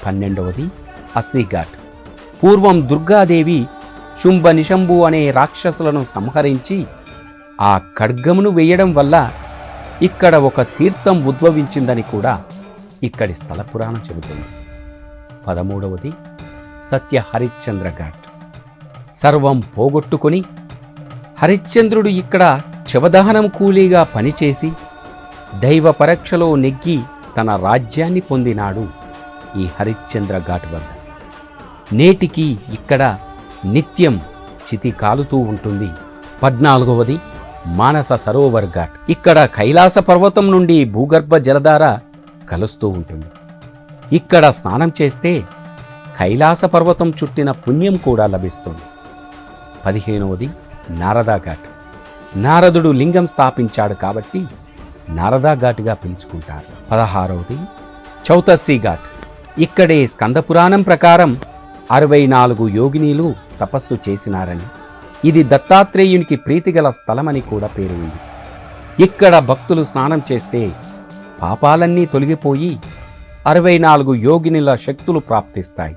12వది అస్సీఘాట్. పూర్వం దుర్గాదేవి శుంభ నిశంభు అనే రాక్షసులను సంహరించి ఆ ఖడ్గమును వేయడం వల్ల ఇక్కడ ఒక తీర్థం ఉద్భవించిందని కూడా ఇక్కడి స్థల పురాణం చెబుతుంది. 13వది సత్య హరిశ్చంద్ర ఘాట్. సర్వం పోగొట్టుకొని హరిశ్చంద్రుడు ఇక్కడ శవదహనం కూలీగా పనిచేసి దైవ పరీక్షలో నెగ్గి తన రాజ్యాన్ని పొందినాడు ఈ హరిశ్చంద్ర ఘాట్ వద్ద. నేటికి ఇక్కడ నిత్యం చితి కాలుతూ ఉంటుంది. 14వది మానస సరోవర్ ఘాట్. ఇక్కడ కైలాస పర్వతం నుండి భూగర్భ జలధార కలుస్తూ ఉంటుంది. ఇక్కడ స్నానం చేస్తే కైలాస పర్వతం చుట్టిన పుణ్యం కూడా లభిస్తుంది. 15వది నారదా ఘాట్. నారదుడు లింగం స్థాపించాడు కాబట్టి నారదా ఘాట్గా పిలుచుకుంటారు. 16వది చౌతస్సీ ఘాట్. ఇక్కడే స్కందపురాణం ప్రకారం 64 యోగినీలు తపస్సు చేసినారని, ఇది దత్తాత్రేయునికి ప్రీతిగల స్థలమని కూడా పేరు ఉంది. ఇక్కడ భక్తులు స్నానం చేస్తే పాపాలన్నీ తొలగిపోయి 64 యోగినుల శక్తులు ప్రాప్తిస్తాయి.